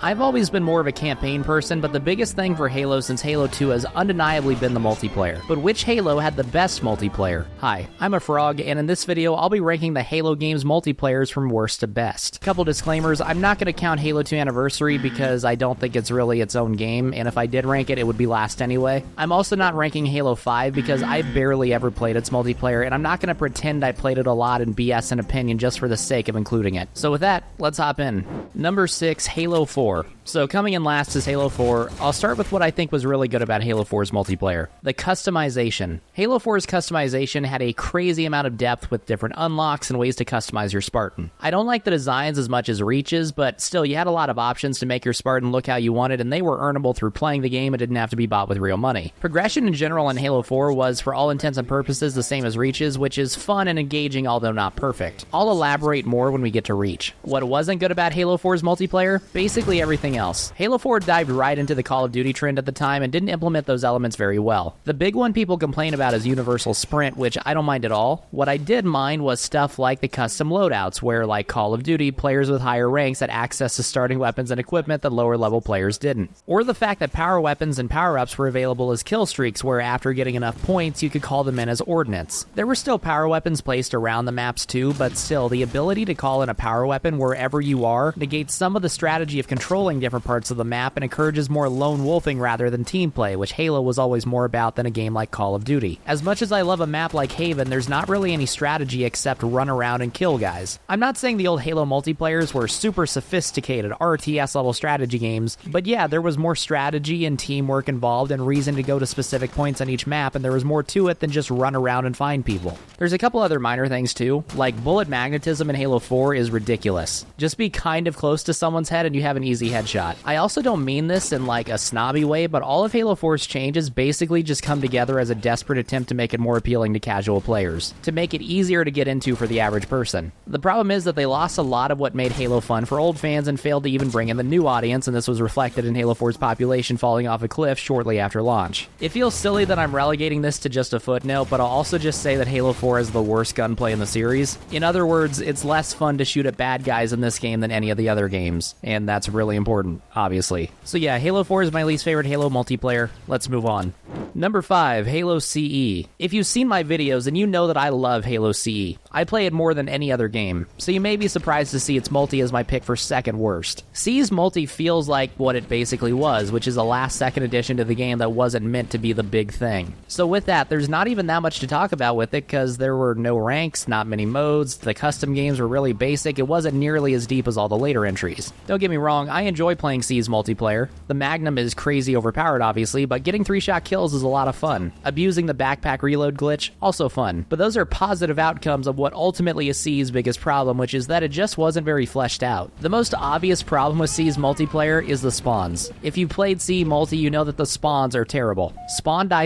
I've always been more of a campaign person, but the biggest thing for Halo since Halo 2 has undeniably been the multiplayer. But which Halo had the best multiplayer? Hi, I'm a Frog, and in this video, I'll be ranking the Halo games multiplayers from worst to best. Couple disclaimers, I'm not going to count Halo 2 Anniversary because I don't think it's really its own game, and if I did rank it, it would be last anyway. I'm also not ranking Halo 5 because I barely ever played its multiplayer, and I'm not going to pretend I played it a lot and BS an opinion just for the sake of including it. So with that, let's hop in. Number 6, Halo 4. So coming in last is Halo 4. I'll start with what I think was really good about Halo 4's multiplayer. The customization. Halo 4's customization had a crazy amount of depth with different unlocks and ways to customize your Spartan. I don't like the designs as much as Reach's, but still you had a lot of options to make your Spartan look how you wanted, and they were earnable through playing the game and didn't have to be bought with real money. Progression in general in Halo 4 was, for all intents and purposes, the same as Reach's, which is fun and engaging although not perfect. I'll elaborate more when we get to Reach. What wasn't good about Halo 4's multiplayer? Basically everything else. Halo 4 dived right into the Call of Duty trend at the time and didn't implement those elements very well. The big one people complain about is Universal Sprint, which I don't mind at all. What I did mind was stuff like the custom loadouts, where, like Call of Duty, players with higher ranks had access to starting weapons and equipment that lower level players didn't. Or the fact that power weapons and power-ups were available as kill streaks, where after getting enough points, you could call them in as ordnance. There were still power weapons placed around the maps too, but still, the ability to call in a power weapon wherever you are negates some of the strategy of controlling different parts of the map and encourages more lone wolfing rather than team play, which Halo was always more about than a game like Call of Duty. As much as I love a map like Haven, there's not really any strategy except run around and kill guys. I'm not saying the old Halo multiplayers were super sophisticated RTS level strategy games, but yeah, there was more strategy and teamwork involved and reason to go to specific points on each map, and there was more to it than just run around and find people. There's a couple other minor things too, like bullet magnetism in Halo 4 is ridiculous. Just be kind of close to someone's head and you have an easy headshot. I also don't mean this in like a snobby way, but all of Halo 4's changes basically just come together as a desperate attempt to make it more appealing to casual players, to make it easier to get into for the average person. The problem is that they lost a lot of what made Halo fun for old fans and failed to even bring in the new audience, and this was reflected in Halo 4's population falling off a cliff shortly after launch. It feels silly that I'm relegating this to just a footnote, but I'll also just say that Halo 4 is the worst gunplay in the series. In other words, it's less fun to shoot at bad guys in this game than any of the other games, and that's really important, obviously. So yeah, Halo 4 is my least favorite Halo multiplayer. Let's move on. Number 5, Halo CE. If you've seen my videos, then you know that I love Halo CE. I play it more than any other game, so you may be surprised to see its multi as my pick for second worst. CE's multi feels like what it basically was, which is a last-second addition to the game that wasn't meant to be the big thing. So with that, there's not even that much to talk about with it because there were no ranks, not many modes, the custom games were really basic, it wasn't nearly as deep as all the later entries. Don't get me wrong, I enjoy playing CE's multiplayer. The Magnum is crazy overpowered obviously, but getting 3-shot kills is a lot of fun. Abusing the backpack reload glitch, also fun. But those are positive outcomes of what ultimately is CE's biggest problem, which is that it just wasn't very fleshed out. The most obvious problem with CE's multiplayer is the spawns. If you've played CE multi, you know that the spawns are terrible. Spawn die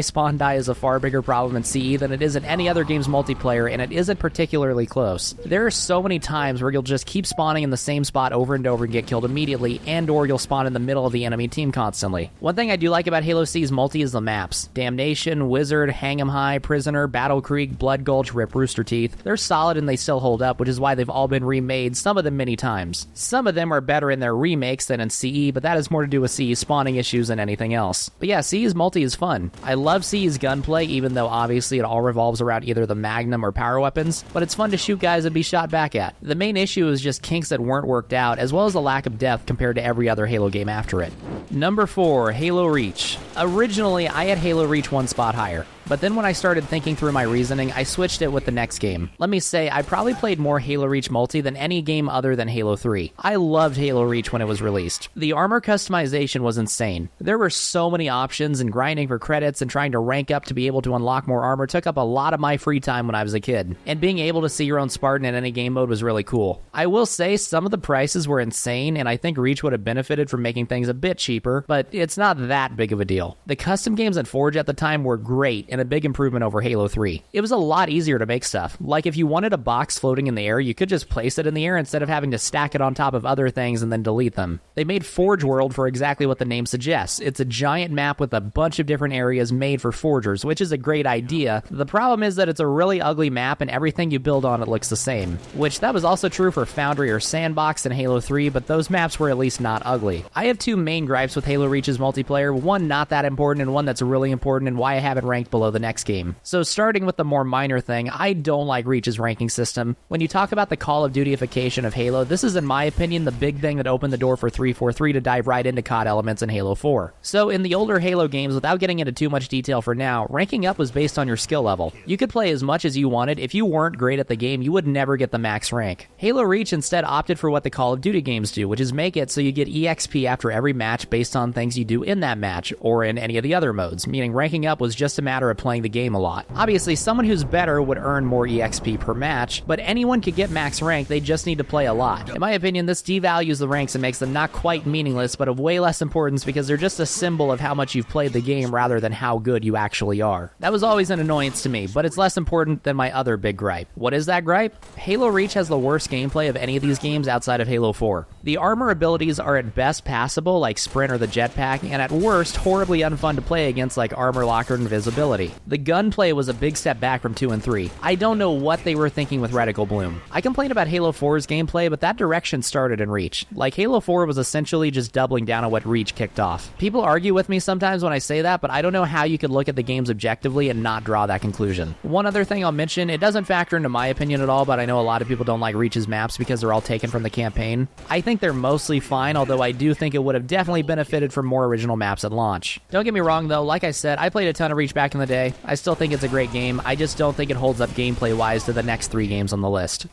is a far bigger problem in CE than it is in any other game's multiplayer, and it isn't particularly close. There are so many times where you'll just keep spawning in the same spot over and over and get killed immediately, and or you'll spawn in the middle of the enemy team constantly. One thing I do like about Halo CE's multi is the maps. Damnation, Wizard, Hang 'em High, Prisoner, Battle Creek, Blood Gulch, Rip Rooster Teeth. They're solid and they still hold up, which is why they've all been remade, some of them many times. Some of them are better in their remakes than in CE, but that has more to do with CE's spawning issues than anything else. But yeah, CE's multi is fun. I love CE's gunplay, even though obviously it all revolves around either the Magnum or power weapons, but it's fun to shoot guys and be shot back at. The main issue is just kinks that weren't worked out, as well as the lack of depth compared to every other Halo game after it. Number 4, Halo Reach. Originally, I had Halo Reach one spot higher. But then when I started thinking through my reasoning, I switched it with the next game. Let me say, I probably played more Halo Reach multi than any game other than Halo 3. I loved Halo Reach when it was released. The armor customization was insane. There were so many options, and grinding for credits and trying to rank up to be able to unlock more armor took up a lot of my free time when I was a kid. And being able to see your own Spartan in any game mode was really cool. I will say some of the prices were insane, and I think Reach would have benefited from making things a bit cheaper, but it's not that big of a deal. The custom games at Forge at the time were great, and a big improvement over Halo 3. It was a lot easier to make stuff. Like if you wanted a box floating in the air, you could just place it in the air instead of having to stack it on top of other things and then delete them. They made Forge World for exactly what the name suggests. It's a giant map with a bunch of different areas made for forgers, which is a great idea. The problem is that it's a really ugly map and everything you build on it looks the same, which that was also true for Foundry or Sandbox in Halo 3, but those maps were at least not ugly. I have two main gripes with Halo Reach's multiplayer, one not that important and one that's really important and why I have it ranked below the next game. So starting with the more minor thing, I don't like Reach's ranking system. When you talk about the Call of Duty-ification of Halo, this is in my opinion the big thing that opened the door for 343 to dive right into COD elements in Halo 4. So in the older Halo games, without getting into too much detail for now, ranking up was based on your skill level. You could play as much as you wanted. If you weren't great at the game, you would never get the max rank. Halo Reach instead opted for what the Call of Duty games do, which is make it so you get EXP after every match based on things you do in that match, or in any of the other modes, meaning ranking up was just a matter of playing the game a lot. Obviously, someone who's better would earn more EXP per match, but anyone could get max rank, they just need to play a lot. In my opinion, this devalues the ranks and makes them not quite meaningless, but of way less importance because they're just a symbol of how much you've played the game rather than how good you actually are. That was always an annoyance to me, but it's less important than my other big gripe. What is that gripe? Halo Reach has the worst gameplay of any of these games outside of Halo 4. The armor abilities are at best passable, like Sprint or the jetpack, and at worst, horribly unfun to play against like Armor Locker and Invisibility. The gunplay was a big step back from 2 and 3. I don't know what they were thinking with Reticle Bloom. I complained about Halo 4's gameplay, but that direction started in Reach. Like, Halo 4 was essentially just doubling down on what Reach kicked off. People argue with me sometimes when I say that, but I don't know how you could look at the games objectively and not draw that conclusion. One other thing I'll mention, it doesn't factor into my opinion at all, but I know a lot of people don't like Reach's maps because they're all taken from the campaign. I think they're mostly fine, although I do think it would have definitely benefited from more original maps at launch. Don't get me wrong though, like I said, I played a ton of Reach back in the day. I still think it's a great game, I just don't think it holds up gameplay-wise to the next 3 games on the list.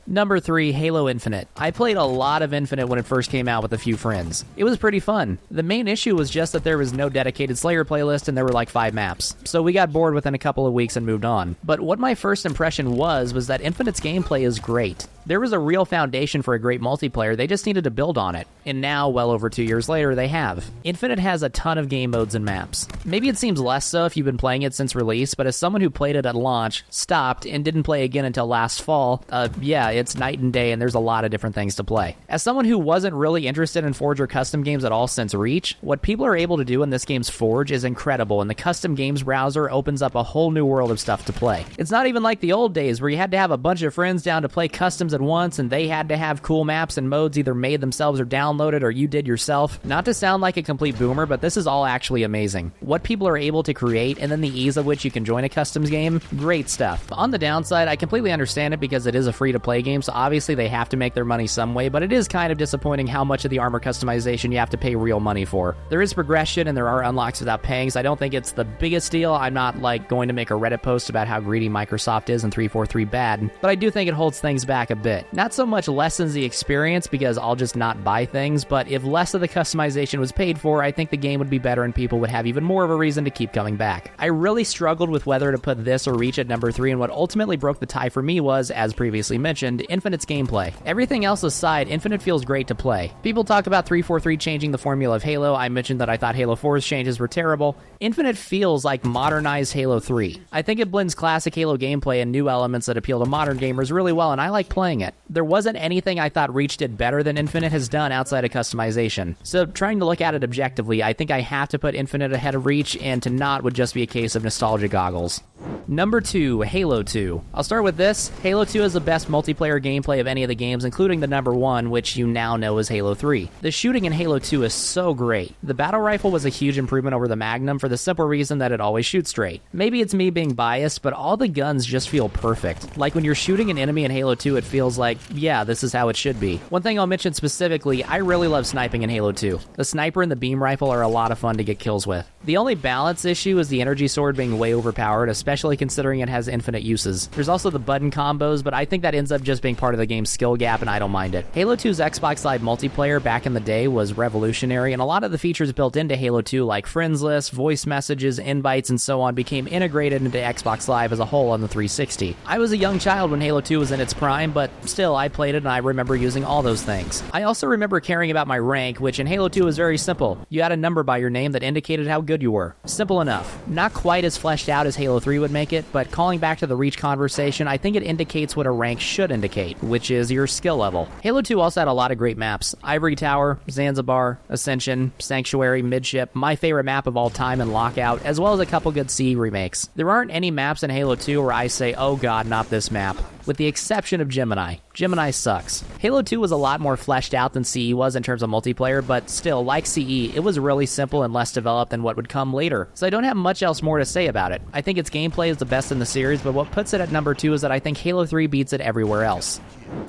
Number 3, Halo Infinite. I played a lot of Infinite when it first came out with a few friends. It was pretty fun. The main issue was just that there was no dedicated Slayer playlist and there were like 5 maps. So we got bored within a couple of weeks and moved on. But what my first impression was that Infinite's gameplay is great. There was a real foundation for a great multiplayer, they just needed to build on it. And now, well over 2 years later, they have. Infinite has a ton of game modes and maps. Maybe it seems less so if you've been playing it since release, but as someone who played it at launch, stopped, and didn't play again until last fall, yeah, it's night and day and there's a lot of different things to play. As someone who wasn't really interested in Forge or custom games at all since Reach, what people are able to do in this game's Forge is incredible, and the custom games browser opens up a whole new world of stuff to play. It's not even like the old days where you had to have a bunch of friends down to play customs at once and they had to have cool maps and modes either made themselves or downloaded or you did yourself. Not to sound like a complete boomer, but this is all actually amazing. What people are able to create and then the ease of which you can join a customs game, great stuff. On the downside, I completely understand it because it is a free-to-play game, so obviously they have to make their money some way, but it is kind of disappointing how much of the armor customization you have to pay real money for. There is progression and there are unlocks without paying, so I don't think it's the biggest deal. I'm not like going to make a Reddit post about how greedy Microsoft is and 343 bad, but I do think it holds things back a bit. Not so much lessens the experience because I'll just not buy things, but if less of the customization was paid for, I think the game would be better and people would have even more of a reason to keep coming back. I really struggled with whether to put this or Reach at number 3, and what ultimately broke the tie for me was, as previously mentioned, Infinite's gameplay. Everything else aside, Infinite feels great to play. People talk about 343 changing the formula of Halo. I mentioned that I thought Halo 4's changes were terrible. Infinite feels like modernized Halo 3. I think it blends classic Halo gameplay and new elements that appeal to modern gamers really well, and I like playing it. There wasn't anything I thought Reach did better than Infinite has done outside of customization. So trying to look at it objectively, I think I have to put Infinite ahead of Reach, and to not would just be a case of nostalgia goggles. Number 2, Halo 2. I'll start with this. Halo 2 is the best multiplayer gameplay of any of the games, including the number 1, which you now know is Halo 3. The shooting in Halo 2 is so great. The battle rifle was a huge improvement over the Magnum for the simple reason that it always shoots straight. Maybe it's me being biased, but all the guns just feel perfect. Like when you're shooting an enemy in Halo 2, it feels like, yeah, this is how it should be. One thing I'll mention specifically, I really love sniping in Halo 2. The sniper and the beam rifle are a lot of fun to get kills with. The only balance issue is the energy sword being way overpowered, especially especially considering it has infinite uses. There's also the button combos, but I think that ends up just being part of the game's skill gap, and I don't mind it. Halo 2's Xbox Live multiplayer back in the day was revolutionary, and a lot of the features built into Halo 2, like friends lists, voice messages, invites, and so on, became integrated into Xbox Live as a whole on the 360. I was a young child when Halo 2 was in its prime, but still, I played it and I remember using all those things. I also remember caring about my rank, which in Halo 2 was very simple. You had a number by your name that indicated how good you were. Simple enough. Not quite as fleshed out as Halo 3 would make it, but calling back to the Reach conversation, I think it indicates what a rank should indicate, which is your skill level. Halo 2 also had a lot of great maps. Ivory Tower, Zanzibar, Ascension, Sanctuary, Midship, my favorite map of all time, and Lockout, as well as a couple good CE remakes. There aren't any maps in Halo 2 where I say, oh god, not this map. With the exception of Gemini. Gemini sucks. Halo 2 was a lot more fleshed out than CE was in terms of multiplayer, but still, like CE, it was really simple and less developed than what would come later, so I don't have much else more to say about it. I think its gameplay is the best in the series, but what puts it at number 2 is that I think Halo 3 beats it everywhere else.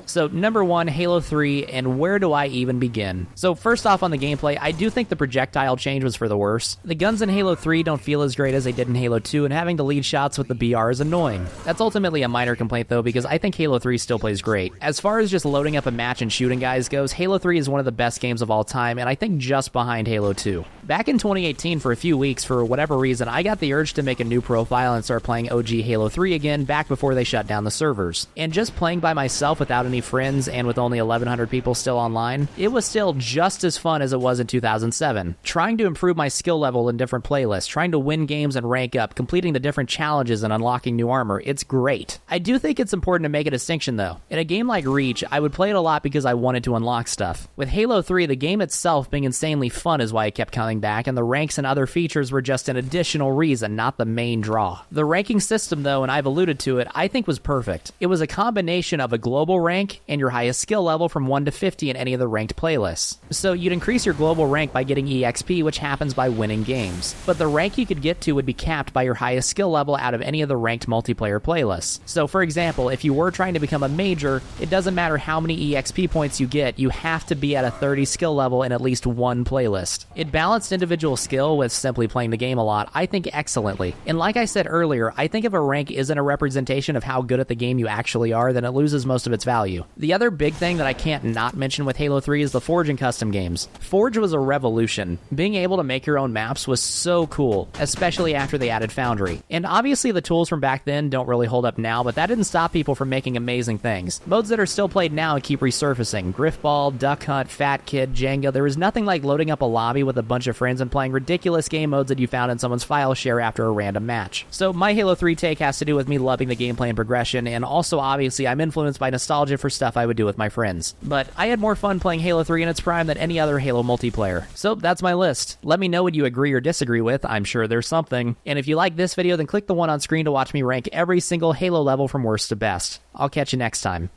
So, number 1, Halo 3, and where do I even begin? So, first off on the gameplay, I do think the projectile change was for the worse. The guns in Halo 3 don't feel as great as they did in Halo 2, and having to lead shots with the BR is annoying. That's ultimately a minor complaint though, because I think Halo 3 still plays great. As far as just loading up a match and shooting guys goes, Halo 3 is one of the best games of all time, and I think just behind Halo 2. Back in 2018, for a few weeks, for whatever reason, I got the urge to make a new profile and start playing OG Halo 3 again back before they shut down the servers. And just playing by myself without any friends and with only 1,100 people still online, it was still just as fun as it was in 2007. Trying to improve my skill level in different playlists, trying to win games and rank up, completing the different challenges and unlocking new armor, it's great. I do think it's important to make a distinction though. In a game like Reach, I would play it a lot because I wanted to unlock stuff. With Halo 3, the game itself being insanely fun is why I kept coming back, and the ranks and other features were just an additional reason, not the main draw. The ranking system though, and I've alluded to it, I think was perfect. It was a combination of a global rank and your highest skill level from 1 to 50 in any of the ranked playlists. So you'd increase your global rank by getting EXP, which happens by winning games. But the rank you could get to would be capped by your highest skill level out of any of the ranked multiplayer playlists. So for example, if you were trying to become a major, it doesn't matter how many EXP points you get, you have to be at a 30 skill level in at least one playlist. It balanced individual skill with simply playing the game a lot, I think excellently. And like I said earlier, I think if a rank isn't a representation of how good at the game you actually are, then it loses most of its value. The other big thing that I can't not mention with Halo 3 is the Forge and custom games. Forge was a revolution. Being able to make your own maps was so cool, especially after they added Foundry. And obviously the tools from back then don't really hold up now, but that didn't stop people from making amazing things. Modes that are still played now and keep resurfacing. Griffball, Duck Hunt, Fat Kid, Jenga. There was nothing like loading up a lobby with a bunch of friends and playing ridiculous game modes that you found in someone's file share after a random match. So my Halo 3 take has to do with me loving the gameplay and progression, and also obviously I'm influenced by nostalgia for stuff I would do with my friends. But I had more fun playing Halo 3 in its prime than any other Halo multiplayer. So that's my list. Let me know what you agree or disagree with. I'm sure there's something. And if you like this video, then click the one on screen to watch me rank every single Halo level from worst to best. I'll catch you next time.